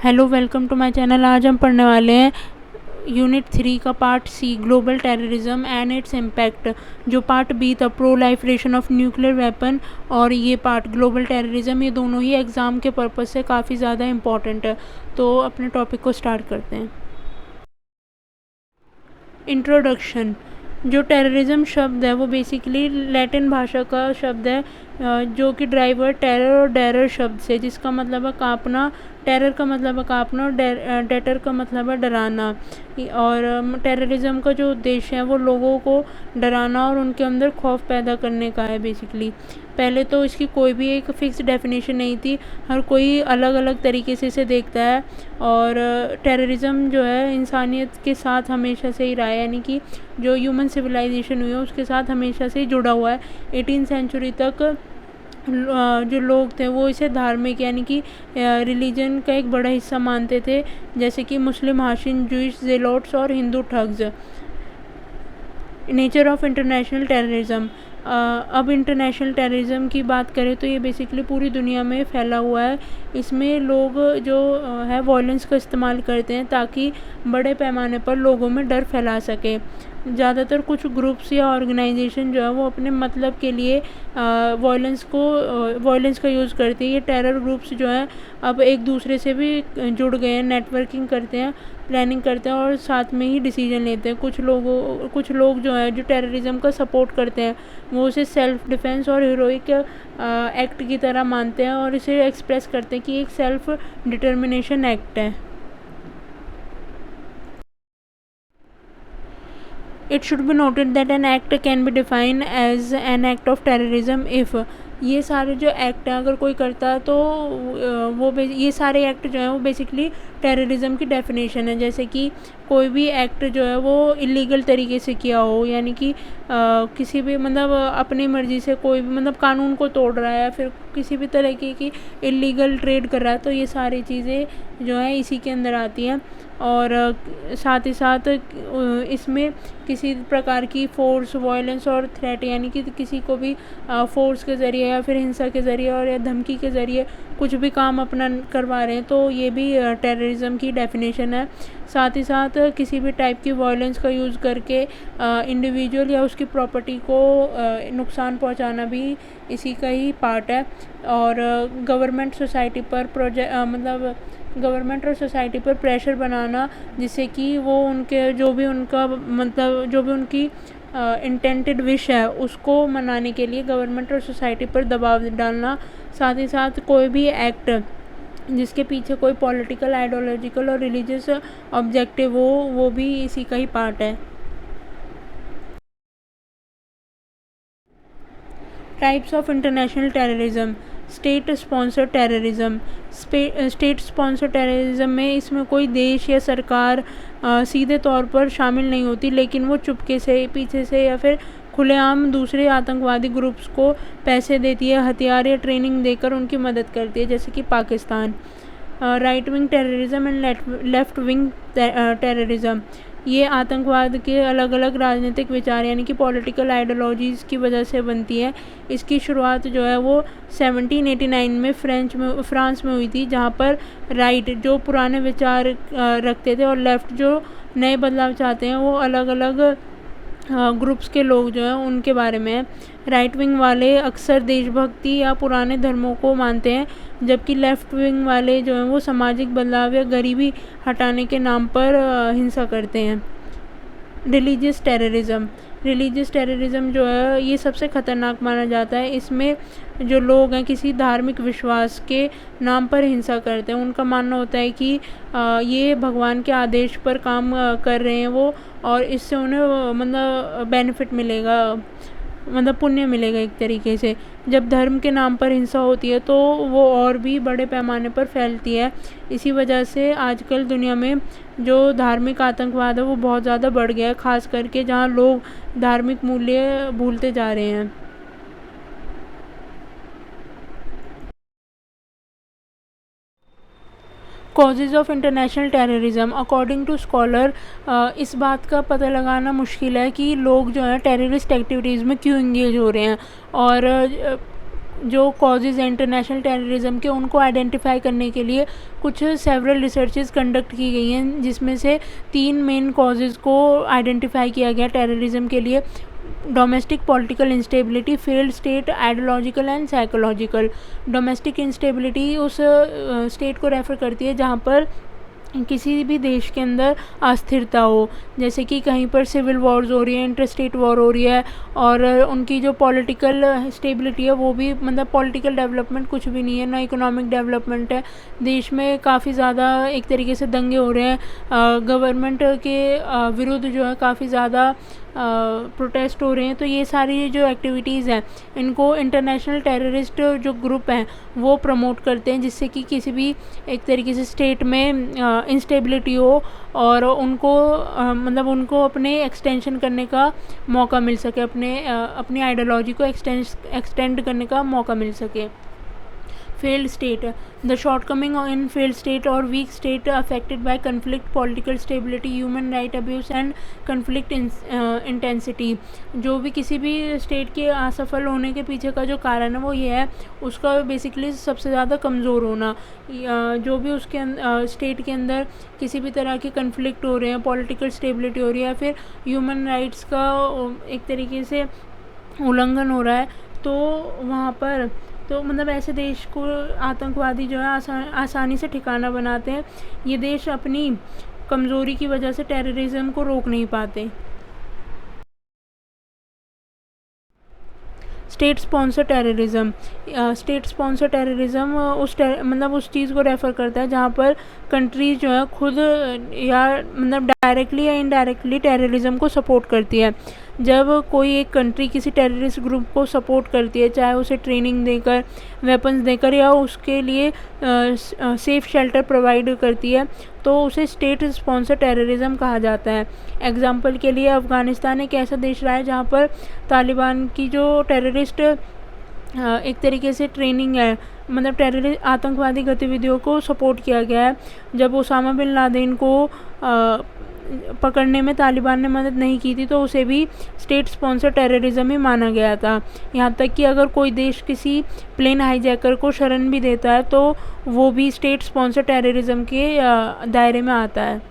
Hello, welcome to my channel. आज हम पढ़ने वाले हैं यूनिट 3 का part C, global terrorism and its impact. जो पार्ट बी था, प्रोलाइफरेशन ऑफ न्यूक्लियर वेपन, और ये पार्ट ग्लोबल टेररिज्म, ये दोनों ही एग्ज़ाम के पर्पज़ से काफ़ी ज़्यादा इम्पॉर्टेंट है। तो अपने टॉपिक को स्टार्ट करते हैं। इंट्रोडक्शन। जो टेररिज्म शब्द है वो बेसिकली लैटिन भाषा का शब्द है, जो कि ड्राइवर टेरर और डेरर शब्द से, जिसका मतलब है कांपना। टेरर का मतलब है कांपना और डेटर का मतलब है डराना। और टेररिज्म का जो उद्देश्य है वो लोगों को डराना और उनके अंदर खौफ पैदा करने का है बेसिकली। पहले तो इसकी कोई भी एक फ़िक्स डेफिनेशन नहीं थी, हर कोई अलग अलग तरीके से इसे देखता है। और टेररिज्म जो है इंसानियत के साथ हमेशा से ही रहा है, यानी कि जो ह्यूमन सिविलाइजेशन हुई है उसके साथ हमेशा से ही जुड़ा हुआ है। 18th सेंचुरी तक जो लोग थे वो इसे धार्मिक यानी कि रिलीजन का एक बड़ा हिस्सा मानते थे, जैसे कि मुस्लिम हाशिन, जूइश जेलोट्स और Hindu thugs. Nature of international terrorism. अब इंटरनेशनल टेररिज्म की बात करें तो ये बेसिकली पूरी दुनिया में फैला हुआ है। इसमें लोग जो है वॉयलेंस का इस्तेमाल करते हैं ताकि बड़े पैमाने पर लोगों में डर फैला सके। ज़्यादातर कुछ ग्रुप्स या ऑर्गेनाइजेशन जो है वो अपने मतलब के लिए वॉयलेंस का यूज़ करती है। ये टेरर ग्रुप्स जो हैं अब एक दूसरे से भी जुड़ गए हैं, नेटवर्किंग करते हैं, प्लानिंग करते हैं और साथ में ही डिसीजन लेते हैं। कुछ लोग जो है जो टेररिज्म का सपोर्ट करते हैं वो उसे सेल्फ डिफेंस और हीरोइक एक्ट की तरह मानते हैं और इसे एक्सप्रेस करते हैं कि एक सेल्फ डिटर्मिनेशन एक्ट है। It should be noted that an act can be defined as an act of terrorism if ये सारे जो एक्ट हैं अगर कोई करता है तो ये सारे एक्ट जो हैं वो बेसिकली टेररिज्म की डेफिनेशन है। जैसे कि कोई भी एक्ट जो है वो इलीगल तरीके से किया हो, यानी कि किसी भी मतलब अपनी मर्ज़ी से कोई भी मतलब कानून को तोड़ रहा है या फिर किसी भी तरह की इलीगल ट्रेड कर रहा है, तो ये सारी चीज़ें जो हैं इसी के अंदर आती हैं। और साथ ही साथ इसमें किसी प्रकार की फोर्स, वायलेंस और थ्रेट, यानी कि किसी को भी फोर्स के ज़रिए या फिर हिंसा के ज़रिए और या धमकी के ज़रिए कुछ भी काम अपना करवा रहे हैं, तो ये भी टेररिज्म की डेफिनेशन है। साथ ही साथ किसी भी टाइप की वायलेंस का यूज़ करके इंडिविजुअल या उसकी प्रॉपर्टी को नुकसान पहुंचाना भी इसी का ही पार्ट है। और गवर्नमेंट और सोसाइटी पर प्रेशर बनाना, जिससे कि वो उनके जो भी उनकी इंटेंटेड विश है उसको मनाने के लिए गवर्नमेंट और सोसाइटी पर दबाव डालना। साथ ही साथ कोई भी एक्ट जिसके पीछे कोई पॉलिटिकल, आइडियोलॉजिकल और रिलीजियस ऑब्जेक्टिव हो, वो भी इसी का ही पार्ट है। Types of international terrorism. State sponsor terrorism. State sponsor terrorism में इसमें कोई देश या सरकार सीधे तौर पर शामिल नहीं होती, लेकिन वो चुपके से, पीछे से या फिर खुलेआम दूसरे आतंकवादी ग्रुप्स को पैसे देती है, हथियार या ट्रेनिंग देकर उनकी मदद करती है, जैसे कि Pakistan. Right wing terrorism and left wing terrorism. ये आतंकवाद के अलग अलग राजनीतिक विचार यानी कि पॉलिटिकल आइडियोलॉजीज़ की वजह से बनती है। इसकी शुरुआत जो है वो 1789 में फ्रांस में हुई थी, जहाँ पर राइट जो पुराने विचार रखते थे और लेफ़्ट जो नए बदलाव चाहते हैं, वो अलग अलग ग्रुप्स के लोग जो हैं उनके बारे में है। राइट विंग वाले अक्सर देशभक्ति या पुराने धर्मों को मानते हैं, जबकि लेफ़्ट विंग वाले जो हैं वो सामाजिक बदलाव या गरीबी हटाने के नाम पर हिंसा करते हैं। रिलीजियस टेररिज्म जो है ये सबसे ख़तरनाक माना जाता है। इसमें जो लोग हैं किसी धार्मिक विश्वास के नाम पर हिंसा करते हैं। उनका मानना होता है कि ये भगवान के आदेश पर काम कर रहे हैं वो, और इससे उन्हें मतलब बेनिफिट मिलेगा, मतलब पुण्य मिलेगा एक तरीके से। जब धर्म के नाम पर हिंसा होती है तो वो और भी बड़े पैमाने पर फैलती है। इसी वजह से आजकल दुनिया में जो धार्मिक आतंकवाद है वो बहुत ज़्यादा बढ़ गया है, ख़ास करके जहाँ लोग धार्मिक मूल्य भूलते जा रहे हैं। Causes of international terrorism. According to scholar, इस बात का पता लगाना मुश्किल है कि लोग जो हैं टेररिस्ट एक्टिविटीज़ में क्यों इंगेज हो रहे हैं, और जो कॉजेज़ हैं इंटरनेशनल टेररिज्म के, उनको आइडेंटिफाई करने के लिए कुछ सेवरल रिसर्चेस कंडक्ट की गई हैं, जिसमें से 3 मेन कॉजेज़ को आइडेंटिफाई किया गया टेररिज्म के लिए: domestic political instability, failed state, ideological and psychological. Domestic instability उस स्टेट को रेफ़र करती है जहाँ पर किसी भी देश के अंदर अस्थिरता हो, जैसे कि कहीं पर सिविल वॉर्स हो रही है, इंटरस्टेट वॉर हो रही है, और उनकी जो पॉलिटिकल स्टेबिलिटी है वो भी, मतलब पॉलिटिकल डेवलपमेंट कुछ भी नहीं है, ना इकोनॉमिक डेवलपमेंट है, देश में काफ़ी ज़्यादा एक तरीके से दंगे हो रहे हैं, गवर्नमेंट के विरुद्ध जो है काफ़ी ज़्यादा प्रोटेस्ट हो रहे हैं। तो ये सारी जो एक्टिविटीज़ हैं इनको इंटरनेशनल टेररिस्ट जो ग्रुप हैं वो प्रमोट करते हैं, जिससे कि किसी भी एक तरीके से स्टेट में इंस्टेबिलिटी हो और उनको मतलब उनको अपने एक्सटेंशन करने का मौका मिल सके, अपनी आइडियोलॉजी को एक्सटेंड करने का मौका मिल सके। Failed state. The shortcoming in failed state or weak state affected by conflict, political stability, human right abuse and conflict intensity. जो भी किसी भी स्टेट के असफल होने के पीछे का जो कारण है वो ये है उसका बेसिकली सबसे ज़्यादा कमज़ोर होना। जो भी उसके स्टेट के अंदर किसी भी तरह के कन्फ्लिक्ट हो रहे हैं, पॉलिटिकल स्टेबिलिटी हो रही है, या फिर ह्यूमन राइट्स का एक तरीके से उल्लंघन हो रहा है, तो वहाँ पर तो मतलब ऐसे देश को आतंकवादी जो है आसानी से ठिकाना बनाते हैं। ये देश अपनी कमज़ोरी की वजह से टेररिज्म को रोक नहीं पाते। State sponsor terrorism. State sponsor terrorism उस चीज़ को रेफ़र करता है जहाँ पर कंट्रीज़ जो है खुद या मतलब डायरेक्टली या इनडायरेक्टली टेररिज्म को सपोर्ट करती है। जब कोई एक कंट्री किसी टेररिस्ट ग्रुप को सपोर्ट करती है, चाहे उसे ट्रेनिंग देकर, वेपन्स देकर या उसके लिए सेफ़ शेल्टर प्रोवाइड करती है, तो उसे स्टेट स्पॉन्सर टेररिज्म कहा जाता है। एग्जाम्पल के लिए अफ़गानिस्तान एक ऐसा देश रहा है जहाँ पर तालिबान की जो टेररिस्ट एक तरीके से ट्रेनिंग है, मतलब टेररिस्ट आतंकवादी गतिविधियों को सपोर्ट किया गया है। जब ओसामा बिन लादेन को पकड़ने में तालिबान ने मदद नहीं की थी तो उसे भी स्टेट स्पॉन्सर टेररिज्म ही माना गया था। यहाँ तक कि अगर कोई देश किसी प्लेन हाईजैकर को शरण भी देता है तो वो भी स्टेट स्पॉन्सर टेररिज्म के दायरे में आता है।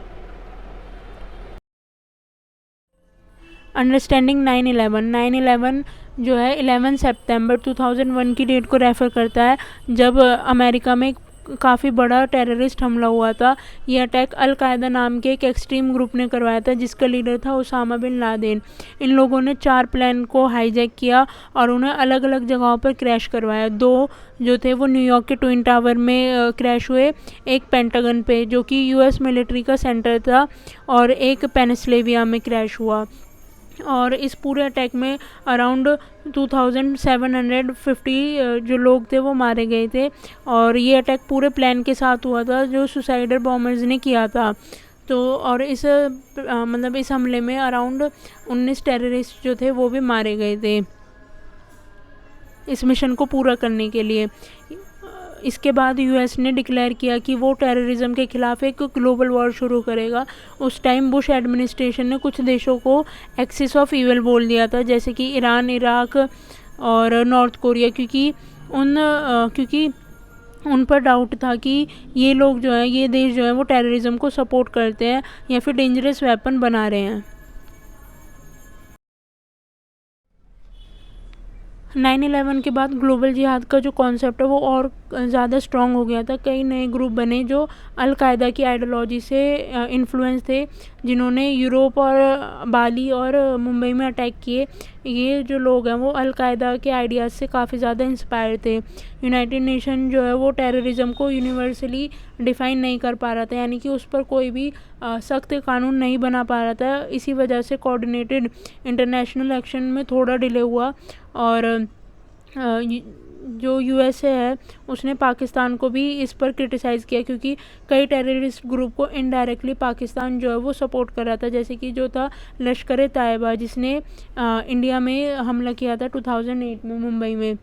अंडरस्टैंडिंग 9/11 जो है 11 सितंबर 2001 की डेट को रेफ़र करता है, जब अमेरिका में काफ़ी बड़ा टेररिस्ट हमला हुआ था। ये अटैक अल कायदा नाम के एक एक्सट्रीम ग्रुप ने करवाया था, जिसका लीडर था ओसामा बिन लादेन। इन लोगों ने 4 प्लेन को हाईजैक किया और उन्हें अलग अलग जगहों पर क्रैश करवाया। 2 जो थे वो न्यूयॉर्क के ट्विन टावर में क्रैश हुए, एक पेंटागन पे जो कि यूएस मिलिट्री का सेंटर था, और एक पेनिसिल्वेनिया में क्रैश हुआ। और इस पूरे अटैक में अराउंड 2750 जो लोग थे वो मारे गए थे, और ये अटैक पूरे प्लान के साथ हुआ था जो सुसाइडर बॉम्बर्स ने किया था। तो और इस हमले में अराउंड 19 टेररिस्ट जो थे वो भी मारे गए थे इस मिशन को पूरा करने के लिए। इसके बाद यूएस ने डिक्लेयर किया कि वो टेररिज्म के ख़िलाफ़ एक ग्लोबल वॉर शुरू करेगा। उस टाइम बुश एडमिनिस्ट्रेशन ने कुछ देशों को एक्सिस ऑफ ईविल बोल दिया था, जैसे कि ईरान, इराक और नॉर्थ कोरिया, क्योंकि उन पर डाउट था कि ये लोग जो हैं, ये देश जो है वो टेररिज्म को सपोर्ट करते हैं या फिर डेंजरस वेपन बना रहे हैं। 9/11 के बाद ग्लोबल जिहाद का जो कॉन्सेप्ट है वो और ज़्यादा स्ट्रॉन्ग हो गया था। कई नए ग्रुप बने जो अल कायदा की आइडियोलॉजी से इन्फ्लुएंस थे, जिन्होंने यूरोप और बाली और मुंबई में अटैक किए। ये जो लोग हैं वो अल कायदा के आइडियाज़ से काफ़ी ज़्यादा इंस्पायर थे। यूनाइटेड नेशन जो है वो टेररिज्म को यूनिवर्सली डिफ़ाइन नहीं कर पा रहा था, यानी कि उस पर कोई भी सख्त कानून नहीं बना पा रहा था। इसी वजह से कोऑर्डिनेटेड इंटरनेशनल एक्शन में थोड़ा डिले हुआ, और जो यूएसए है उसने पाकिस्तान को भी इस पर क्रिटिसाइज़ किया, क्योंकि कई टेररिस्ट ग्रुप को इनडायरेक्टली पाकिस्तान जो है वो सपोर्ट कर रहा था, जैसे कि जो था लश्कर तैयबा, जिसने इंडिया में हमला किया था 2008 में मुंबई में।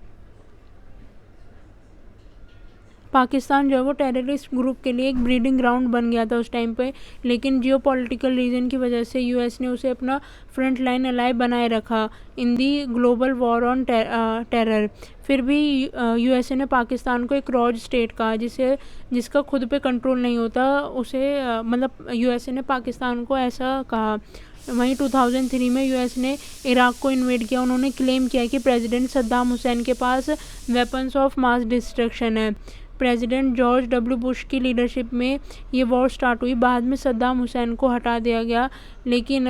पाकिस्तान जो है वो टेररिस्ट ग्रुप के लिए एक ब्रीडिंग ग्राउंड बन गया था उस टाइम पे, लेकिन जियोपॉलिटिकल रीजन की वजह से यूएस ने उसे अपना फ्रंट लाइन अलाय बनाए रखा in the global war on terror. फिर भी यूएसए ने पाकिस्तान को एक रॉज स्टेट कहा, जिसका खुद पे कंट्रोल नहीं होता उसे, मतलब यूएसए ने पाकिस्तान को ऐसा कहा। वहीं 2003 में यूएस ने इराक को इन्वेड किया। उन्होंने क्लेम किया कि प्रेसिडेंट सद्दाम हुसैन के पास वेपन्स ऑफ मास डिस्ट्रक्शन है। प्रेसिडेंट जॉर्ज डब्ल्यू बुश की लीडरशिप में ये वॉर स्टार्ट हुई। बाद में सद्दाम हुसैन को हटा दिया गया, लेकिन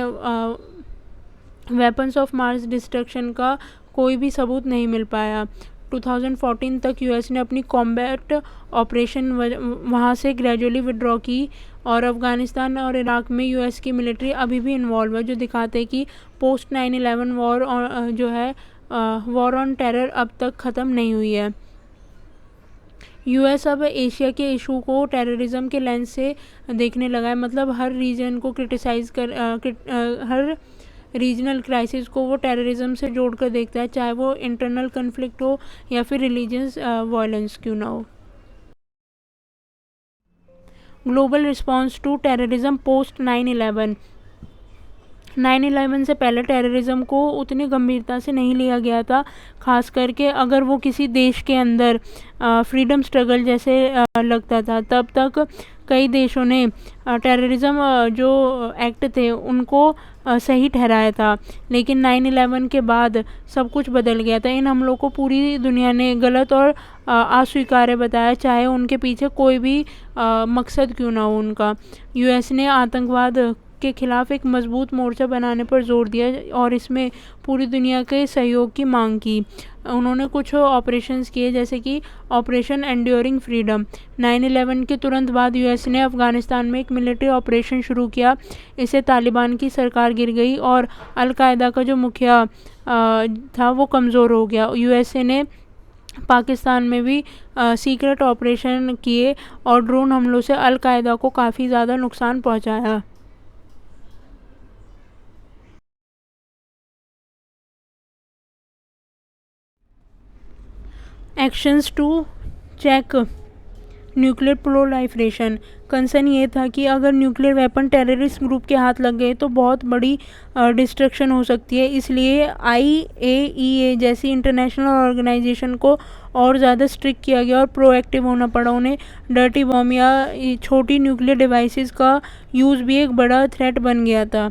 वेपन्स ऑफ मास डिस्ट्रक्शन का कोई भी सबूत नहीं मिल पाया। 2014 तक यूएस ने अपनी कॉम्बैट ऑपरेशन वहाँ से ग्रेजुअली विड्रॉ की, और अफ़गानिस्तान और इराक में यूएस की मिलिट्री अभी भी इन्वॉल्व है, जो दिखाते हैं कि पोस्ट 9/11 वॉर जो है वॉर ऑन टेरर अब तक ख़त्म नहीं हुई है। यूएस अब एशिया के इशू को टेररिज्म के लेंस से देखने लगा है, मतलब हर रीजन को हर रीजनल क्राइसिस को वो टेररिज्म से जोड़कर देखता है, चाहे वो इंटरनल कन्फ्लिक्ट हो या फिर रिलीजियस वायलेंस क्यों ना हो। Global response to terrorism post 9/11। 9/11 से पहले टेररिज्म को उतनी गंभीरता से नहीं लिया गया था, खास करके अगर वो किसी देश के अंदर फ्रीडम स्ट्रगल जैसे लगता था। तब तक कई देशों ने टेररिज्म जो एक्ट थे उनको सही ठहराया था, लेकिन 9/11 के बाद सब कुछ बदल गया था। इन हमलों को पूरी दुनिया ने गलत और अस्वीकार्य बताया, चाहे उनके पीछे कोई भी मकसद क्यों ना हो उनका। यूएस ने आतंकवाद के खिलाफ एक मजबूत मोर्चा बनाने पर जोर दिया और इसमें पूरी दुनिया के सहयोग की मांग की। उन्होंने कुछ ऑपरेशंस किए, जैसे कि ऑपरेशन एंड्योरिंग फ्रीडम। 9/11 के तुरंत बाद यूएस ने अफ़गानिस्तान में एक मिलिट्री ऑपरेशन शुरू किया। इससे तालिबान की सरकार गिर गई और अल-कायदा का जो मुखिया था वो कमज़ोर हो गया। यूएसए ने पाकिस्तान में भी सीक्रेट ऑपरेशन किए और ड्रोन हमलों से अल-कायदा को काफ़ी ज़्यादा नुकसान पहुँचाया। Actions to check nuclear proliferation. Concern ये था कि अगर न्यूक्लियर वेपन टेररिस्ट ग्रुप के हाथ लग गए तो बहुत बड़ी डिस्ट्रक्शन हो सकती है। इसलिए IAEA जैसी इंटरनेशनल ऑर्गेनाइजेशन को और ज़्यादा स्ट्रिक्ट किया गया और प्रोएक्टिव होना पड़ा उन्हें। डर्टी बॉम्ब या छोटी न्यूक्लियर डिवाइसेस का यूज़ भी एक बड़ा थ्रेट बन गया था।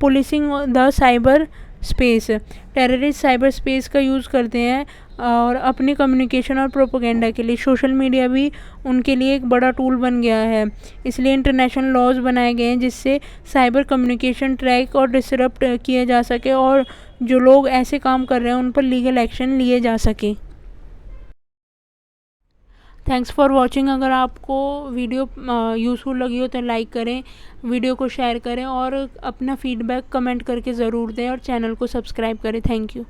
Policing the cyber space. Terrorist cyber space का यूज़ करते हैं और अपनी कम्युनिकेशन और प्रोपेगेंडा के लिए। सोशल मीडिया भी उनके लिए एक बड़ा टूल बन गया है, इसलिए इंटरनेशनल लॉज बनाए गए हैं जिससे साइबर कम्युनिकेशन ट्रैक और डिसरप्ट किया जा सके और जो लोग ऐसे काम कर रहे हैं उन पर लीगल एक्शन लिए जा सके। Thanks for watching. अगर आपको वीडियो यूज़फुल लगी हो तो लाइक करें, वीडियो को शेयर करें और अपना फीडबैक कमेंट करके ज़रूर दें और चैनल को सब्सक्राइब करें। Thank you.